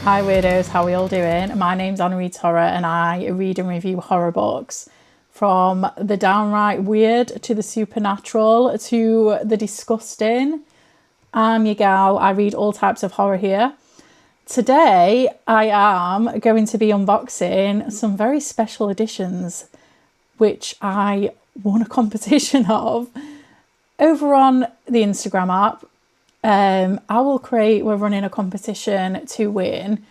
Hi weirdos, how are we all doing? My name's Anna Reads Horror and I read and review horror books from the downright weird to the supernatural to the disgusting. I'm your gal, I read all types of horror here. Today I am going to be unboxing some very special editions which I won a competition of over on the Instagram app. Owlcrate were running a competition to win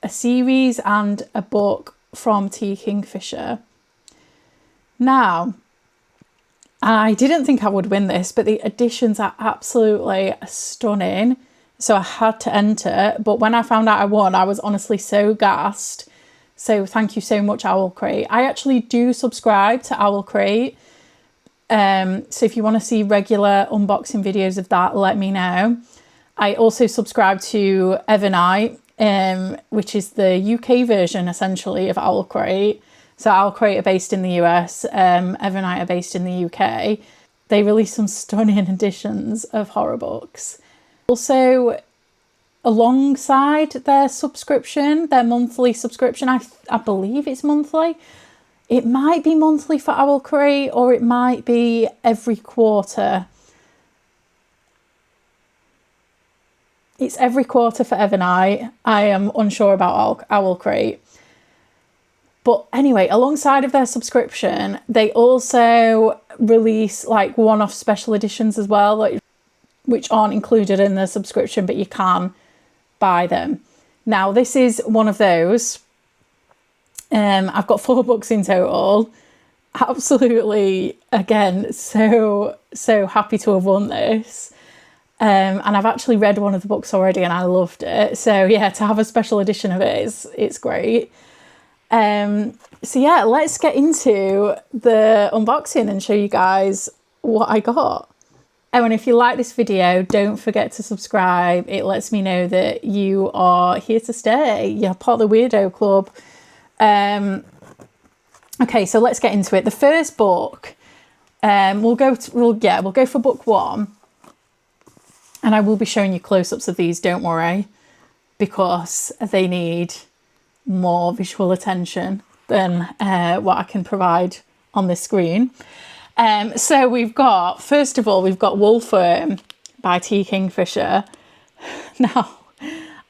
a series and a book from T. Kingfisher. Now, I didn't think I would win this, but the editions are absolutely stunning. So I had to enter. But when I found out I won, I was honestly so gassed. So thank you so much, Owlcrate. I actually do subscribe to Owlcrate. So if you want to see regular unboxing videos of that, let me know. I also subscribe to Evernight, which is the UK version essentially of Owlcrate. So Owlcrate are based in the US, Evernight are based in the UK. They release some stunning editions of horror books. Also, alongside their subscription, their monthly subscription, I believe it's monthly. It might be monthly for Owlcrate or it might be every quarter. It's every quarter for Evernight. I am unsure about Owlcrate. But anyway, alongside of their subscription, they also release like one-off special editions as well, which aren't included in the subscription, but you can buy them. Now, this is one of those. I've got 4 books in total. Absolutely, again, so happy to have won this. And I've actually read one of the books already and I loved it. So yeah, to have a special edition of it, it's great. So yeah, let's get into the unboxing and show you guys what I got. Oh, and if you like this video, don't forget to subscribe. It lets me know that you are here to stay. You're part of the Weirdo Club. Okay, so let's get into it. The first book, we'll go for book 1, and I will be showing you close-ups of these. Don't worry, because they need more visual attention than what I can provide on this screen. So we've got, first of all, we've got Wolfworm by T. Kingfisher. Now,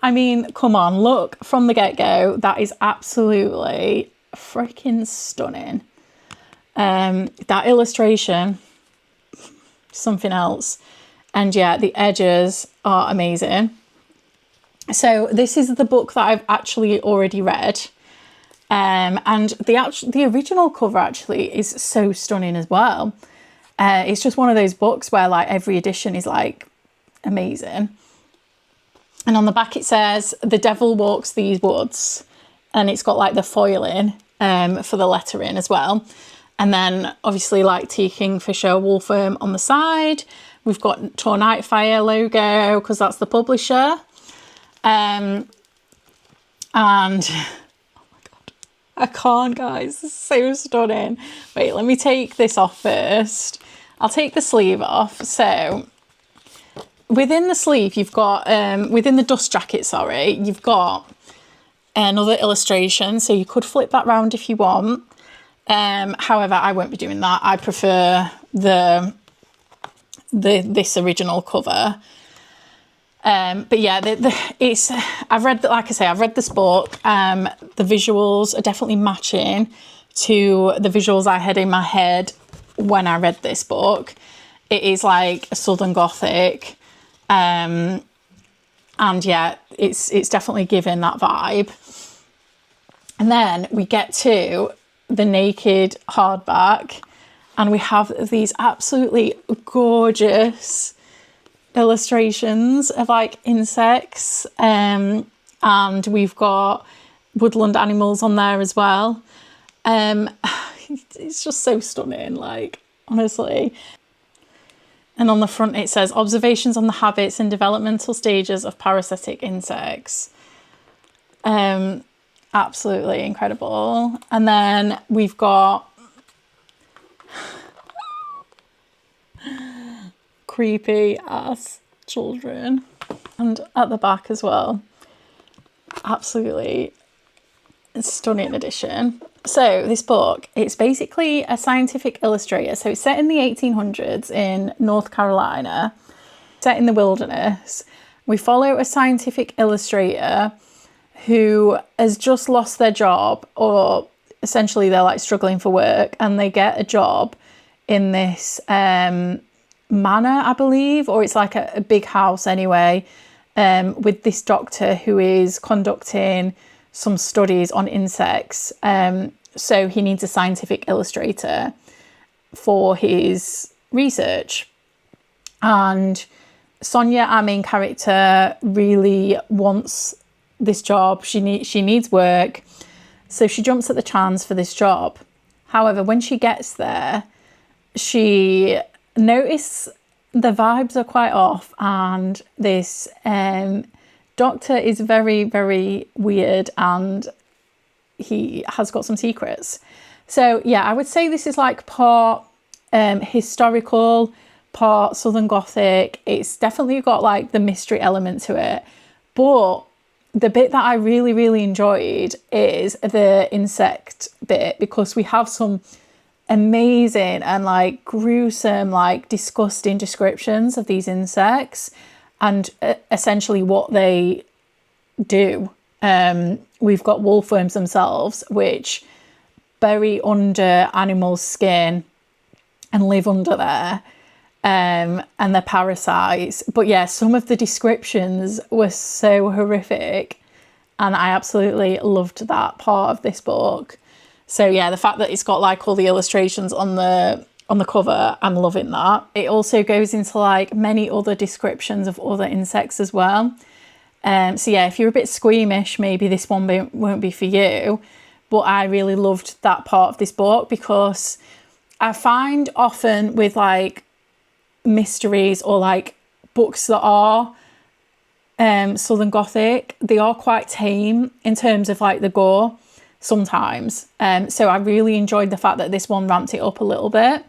I mean, come on, look from the get-go, that is absolutely freaking stunning. That illustration, something else. And yeah, the edges are amazing. So this is the book that I've actually already read. And the original cover actually is so stunning as well. It's just one of those books where like every edition is like amazing. And on the back it says, "The devil walks these woods." And it's got like the foiling for the lettering as well. And then obviously like T. Kingfisher Wolfworm on the side. We've got Tornightfire logo because that's the publisher. And oh my God, I can't, guys, this is so stunning. Wait, let me take this off first. I'll take the sleeve off. So within the sleeve, you've got, within the dust jacket, sorry, you've got another illustration. So you could flip that round if you want. However, I won't be doing that. I prefer this original cover. But yeah, I've read, like I say, I've read this book. The visuals are definitely matching to the visuals I had in my head when I read this book. It is like a Southern Gothic. And yeah, it's definitely given that vibe. And then we get to the naked hardback and we have these absolutely gorgeous illustrations of like insects. And we've got woodland animals on there as well. It's just so stunning, like, honestly. And on the front it says, "Observations on the habits and developmental stages of parasitic insects." Absolutely incredible. And then we've got creepy ass children. And at the back as well, absolutely stunning edition. So this book, it's basically a scientific illustrator. So it's set in the 1800s in North Carolina, set in the wilderness. We follow a scientific illustrator who has just lost their job, or essentially they're like struggling for work, and they get a job in this manor, I believe, or it's like a big house anyway, with this doctor who is conducting some studies on insects. So he needs a scientific illustrator for his research. And Sonia, our main character, really wants this job. She needs work. So she jumps at the chance for this job. However, when she gets there, she notices the vibes are quite off, and this doctor is very, very weird, and he has got some secrets. So yeah, I would say this is like part historical, part Southern Gothic. It's definitely got like the mystery element to it. But the bit that I really, really enjoyed is the insect bit, because we have some amazing and like gruesome, like disgusting descriptions of these insects and essentially what they do. We've got wolfworms themselves, which bury under animals' skin and live under there, and they're parasites. But yeah, some of the descriptions were so horrific, and I absolutely loved that part of this book. So yeah, the fact that it's got like all the illustrations on the cover, I'm loving that. It also goes into like many other descriptions of other insects as well. So yeah, if you're a bit squeamish, maybe this one won't be for you. But I really loved that part of this book, because I find often with like mysteries or like books that are Southern Gothic, they are quite tame in terms of like the gore sometimes. So I really enjoyed the fact that this one ramped it up a little bit.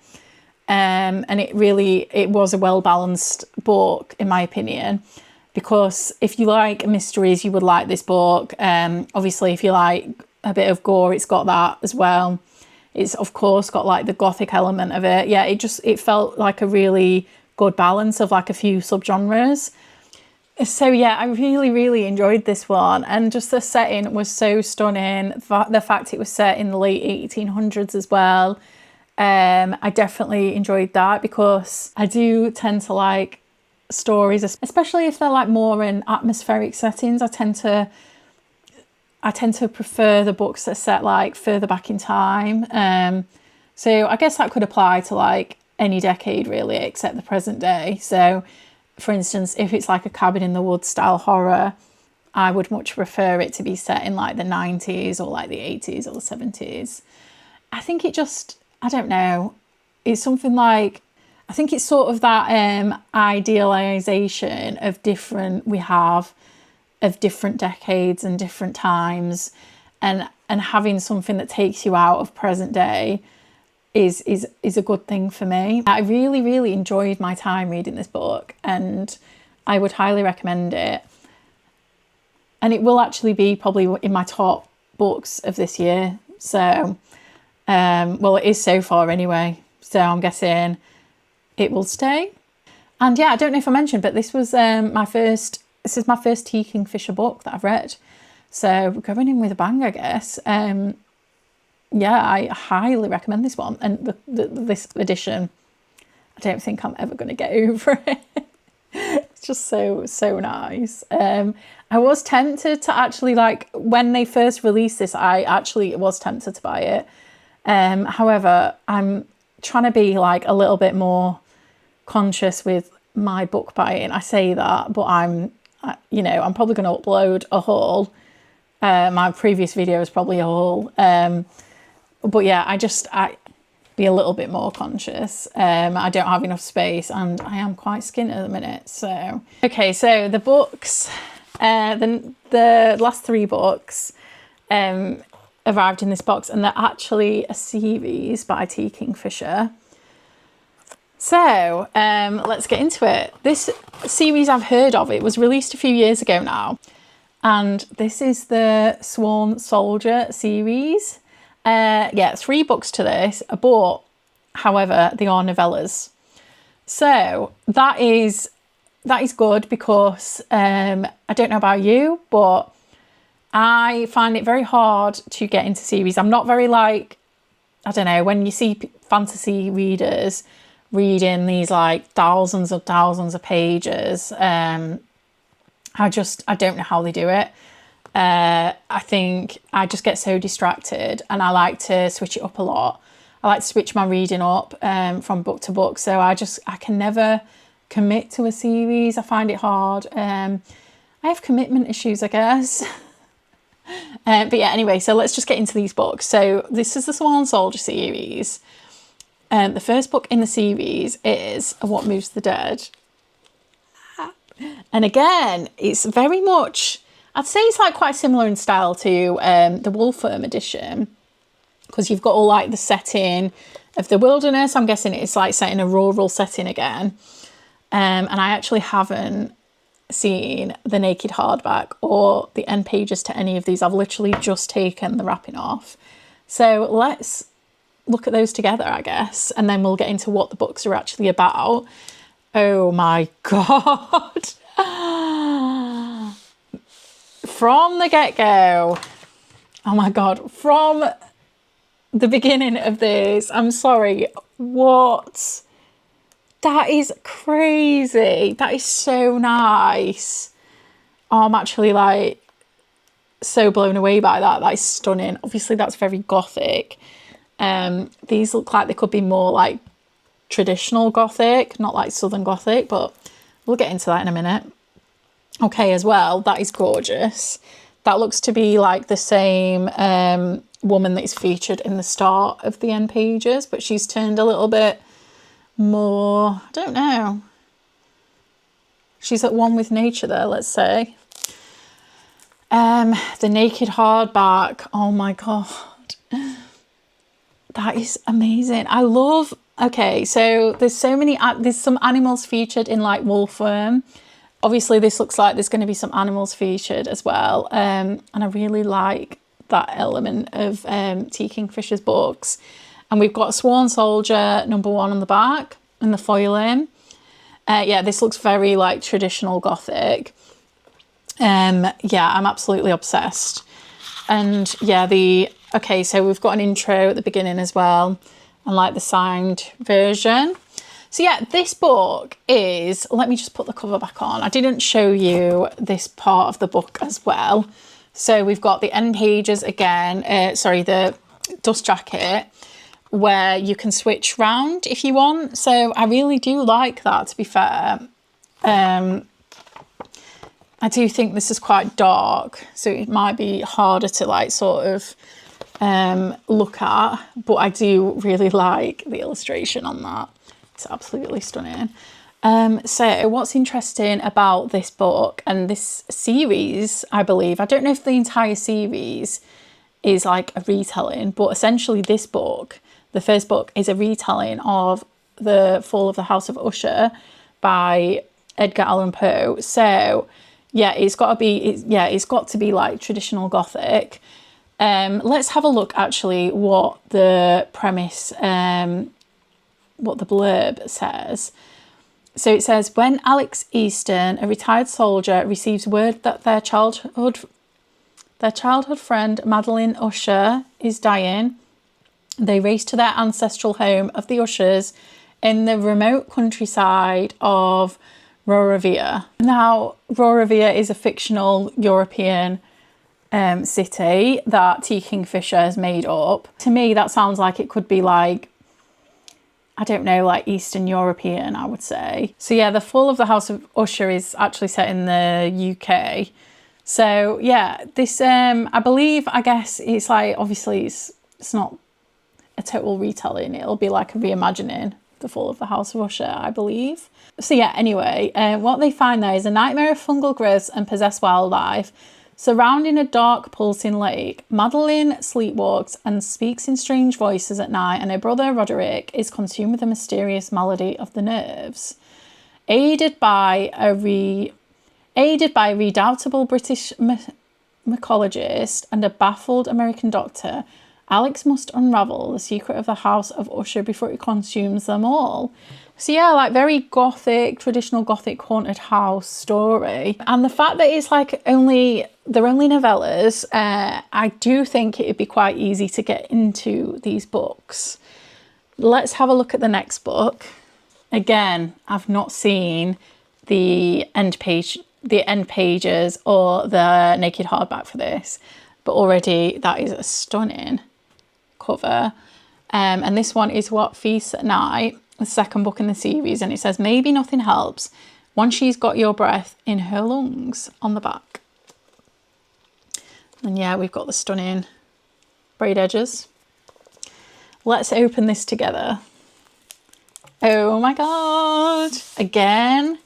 And it was a well-balanced book, in my opinion. Because if you like mysteries, you would like this book. Obviously, if you like a bit of gore, it's got that as well. It's, of course, got like the Gothic element of it. Yeah, it felt like a really good balance of like a few subgenres. So yeah, I really, really enjoyed this one. And just the setting was so stunning. The fact it was set in the late 1800s as well. I definitely enjoyed that, because I do tend to like stories, especially if they're like more in atmospheric settings. I tend to prefer the books that are set like further back in time. So I guess that could apply to like any decade really, except the present day. So for instance, if it's like a cabin in the woods style horror, I would much prefer it to be set in like the 90s or like the 80s or the 70s. I think it just, I don't know, it's something like, I think it's sort of that idealization of different decades and different times, and having something that takes you out of present day is a good thing for me. I really, really enjoyed my time reading this book, and I would highly recommend it. And it will actually be probably in my top books of this year. So, well, it is so far anyway. So I'm guessing it will stay. And yeah, I don't know if I mentioned, but this was my first Tea Kingfisher book that I've read. So we're going in with a bang, I guess. Yeah, I highly recommend this one. And this edition, I don't think I'm ever going to get over it. It's just so nice. I was tempted to actually, like, when they first released this, I actually was tempted to buy it. However, I'm trying to be like a little bit more conscious with my book buying. I say that, but I'm probably going to upload a haul. My previous video is probably a haul. But yeah, I be a little bit more conscious. I don't have enough space, and I am quite skint at the minute. So, okay, so the books, the last 3 books arrived in this box, and they're actually a series by Tea Kingfisher. So let's get into it. This series I've heard of. It was released a few years ago now, And this is the Sworn Soldier series. Yeah, 3 books to this, but however, they are novellas. So that is good because I don't know about you, but I find it very hard to get into series. I'm not very like, I don't know, when you see fantasy readers reading these like thousands of pages, I don't know how they do it. I think I just get so distracted, and I like to switch it up a lot. I like to switch my reading up from book to book. So I can never commit to a series. I find it hard. I have commitment issues, I guess. But yeah, anyway, so let's just get into these books. So this is the Sworn Soldier series. The first book in the series is What Moves the Dead. And again, it's very much, I'd say it's like quite similar in style to the Wolfworm edition, because you've got all like the setting of the wilderness. I'm guessing it's like set in a rural setting again. And I actually haven't seen the naked hardback or the end pages to any of these. I've literally just taken the wrapping off. So let's look at those together, I guess, and then we'll get into what the books are actually about. Oh my God. From the get-go. Oh my God. From the beginning of this, I'm sorry, what? That is crazy. That is so nice. Oh, I'm actually like so blown away by that. That is stunning. Obviously, that's very gothic. These look like they could be more like traditional gothic, not like southern gothic, but we'll get into that in a minute. Okay, as well, that is gorgeous. That looks to be like the same woman that is featured in the start of the end pages, but she's turned a little bit more, I don't know. She's at one with nature there, let's say. The naked hardback, oh my God. That is amazing. I love, okay, so there's some animals featured in like Wolfworm. Obviously this looks like there's going to be some animals featured as well. And I really like that element of T. Kingfisher's books. And we've got Sworn Soldier #1 on the back and the foiling. Yeah, this looks very like traditional gothic. Yeah, I'm absolutely obsessed. And yeah, okay, so we've got an intro at the beginning as well, and like the signed version. So yeah, this book is, let me just put the cover back on. I didn't show you this part of the book as well. So we've got the end pages again, the dust jacket, where you can switch round if you want. So I really do like that, to be fair. I do think this is quite dark, so it might be harder to like sort of look at, but I do really like the illustration on that. It's absolutely stunning. So what's interesting about this book and this series, I believe, I don't know if the entire series is like a retelling, but essentially this book, the first book, is a retelling of The Fall of the House of Usher by Edgar Allan Poe. So yeah, it's got to be like traditional gothic. Let's have a look actually what the premise, what the blurb says. So it says, when Alex Easton, a retired soldier, receives word that their childhood friend Madeline Usher is dying, they race to their ancestral home of the Ushers in the remote countryside of Roravia. Now, Roravia is a fictional European city that T. Kingfisher has made up. To me, that sounds like it could be like, I don't know, like Eastern European, I would say. So yeah, The Fall of the House of Usher is actually set in the UK. So yeah, this, I believe, I guess it's like, obviously it's not a total retelling. It'll be like a reimagining The Fall of the House of Usher, I believe. So yeah, anyway, what they find there is a nightmare of fungal growths and possessed wildlife. Surrounding a dark, pulsing lake, Madeline sleepwalks and speaks in strange voices at night, and her brother Roderick is consumed with a mysterious malady of the nerves. Aided by a Aided by a redoubtable British mycologist and a baffled American doctor, Alex must unravel the secret of the House of Usher before it consumes them all. So yeah, like very gothic, traditional gothic haunted house story. And the fact that it's like they're only novellas, I do think it'd be quite easy to get into these books. Let's have a look at the next book. Again, I've not seen the end pages or the naked hardback for this, but already that is a stunning cover. And this one is What Feasts at Night, the second book in the series, and it says, maybe nothing helps once she's got your breath in her lungs on the back. And yeah, we've got the stunning braid edges. Let's open this together. Oh my God. Again,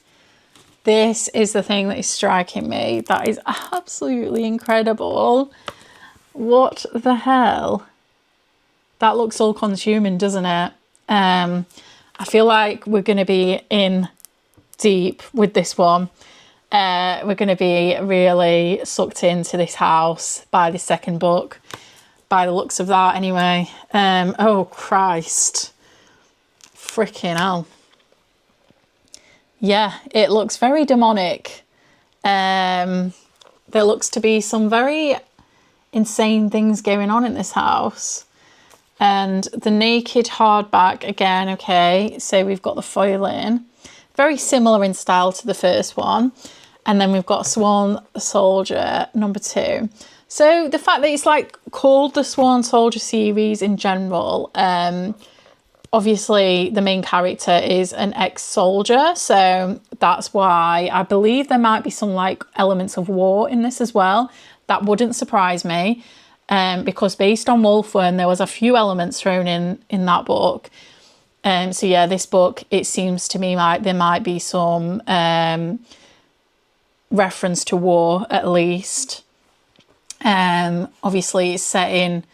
this is the thing that is striking me. That is absolutely incredible. What the hell? That looks all consuming, doesn't it? I feel like we're going to be in deep with this one. We're going to be really sucked into this house by the second book, by the looks of that anyway. Oh Christ, freaking hell. Yeah, it looks very demonic. There looks to be some very insane things going on in this house. And the naked hardback again, okay, so we've got the foiling, very similar in style to the first one. And then we've got Swan Soldier number 2. So the fact that it's like called the Swan Soldier series in general, obviously the main character is an ex-soldier, so that's why I believe there might be some like elements of war in this as well. That wouldn't surprise me. Because based on Wolfworm, there was a few elements thrown in that book. So yeah, this book, it seems to me like there might be some reference to war at least. Obviously it's set in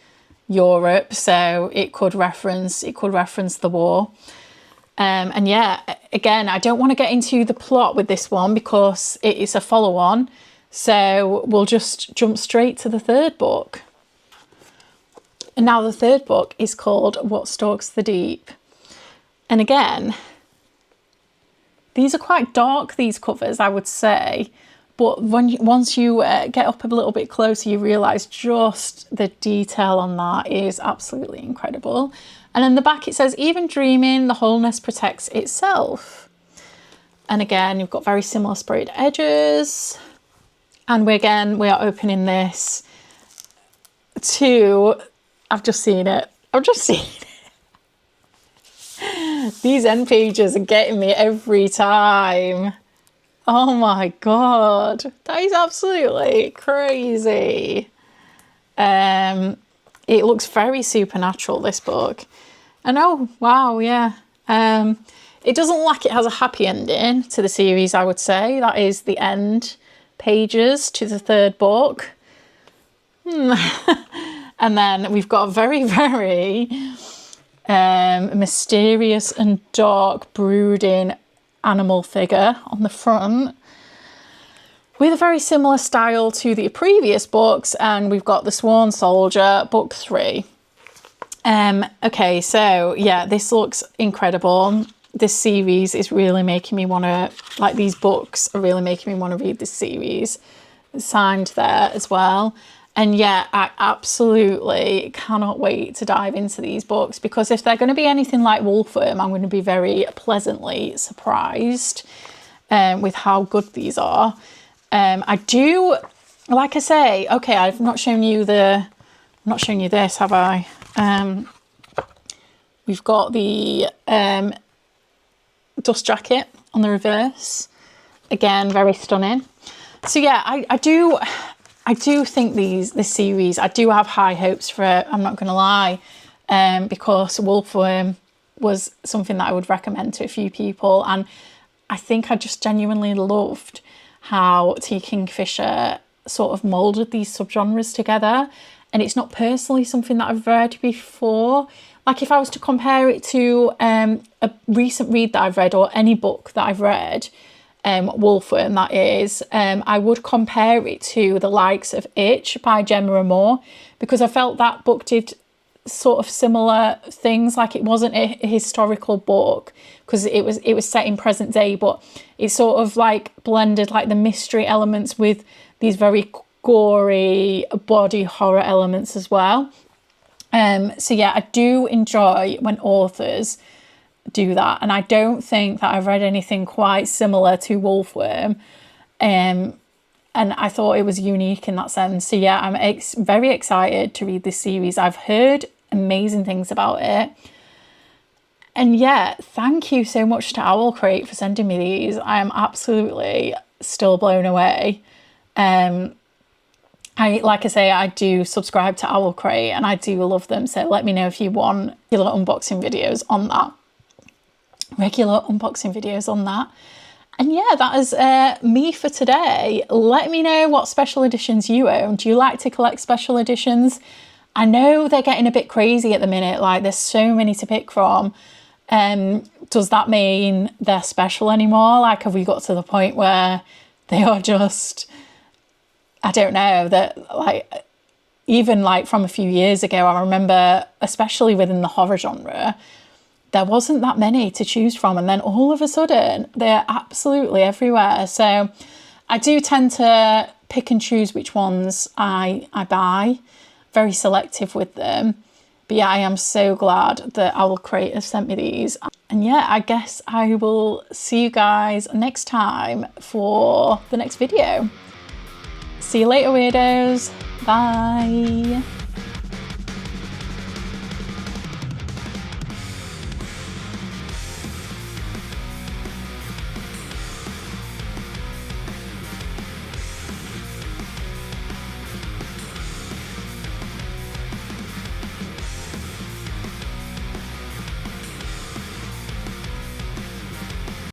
Europe, so it could reference the war. And yeah, again, I don't want to get into the plot with this one because it is a follow-on. So we'll just jump straight to the third book. And now the third book is called What Stalks the Deep. And again, these are quite dark, these covers, I would say. But once you get up a little bit closer, you realise just the detail on that is absolutely incredible. And in the back it says, even dreaming, the wholeness protects itself. And again, you've got very similar sprayed edges. And we are opening this to... I've just seen it. These end pages are getting me every time. Oh my God. That is absolutely crazy. It looks very supernatural, this book. And oh, wow, yeah. It doesn't look like it has a happy ending to the series, I would say. That is the end pages to the third book. And then we've got a very, very mysterious and dark, brooding animal figure on the front with a very similar style to the previous books. And we've got the Swan Soldier, book 3. Okay, so yeah, this looks incredible. This series is really making me want to, like, these books are really making me want to read this series. It's signed there as well. And yeah, I absolutely cannot wait to dive into these books, because if they're going to be anything like Wolfworm, I'm going to be very pleasantly surprised with how good these are. I do, like I say, okay, I've not shown you this, have I? We've got the dust jacket on the reverse. Again, very stunning. So yeah, I do think this series, I do have high hopes for it, I'm not going to lie, because Wolfworm was something that I would recommend to a few people, and I think I just genuinely loved how T. Kingfisher sort of moulded these subgenres together, and it's not personally something that I've read before. Like, if I was to compare it to a recent read that I've read, or any book that I've read, Wolfworm, that is, I would compare it to the likes of Itch by Gemma Moore, because I felt that book did sort of similar things. Like, it wasn't a historical book because it was set in present day, but it sort of like blended like the mystery elements with these very gory body horror elements as well. So yeah, I do enjoy when authors do that, and I don't think that I've read anything quite similar to Wolfworm, and I thought it was unique in that sense. So yeah, I'm very excited to read this series. I've heard amazing things about it, and yeah, thank you so much to Owlcrate for sending me these. I am absolutely still blown away. Like I say, I do subscribe to Owlcrate and I do love them, so let me know if you want regular unboxing videos on that. And yeah, that is me for today. Let me know what special editions you own. Do you like to collect special editions? I know they're getting a bit crazy at the minute, like there's so many to pick from. Does that mean they're special anymore? Like, have we got to the point where they are just, I don't know, that like, even like from a few years ago, I remember, especially within the horror genre, there wasn't that many to choose from, and then all of a sudden they're absolutely everywhere. So I do tend to pick and choose which ones I buy, very selective with them. But yeah, I am so glad that Owlcrate has sent me these. And yeah, I guess I will see you guys next time for the next video. See you later, weirdos. Bye.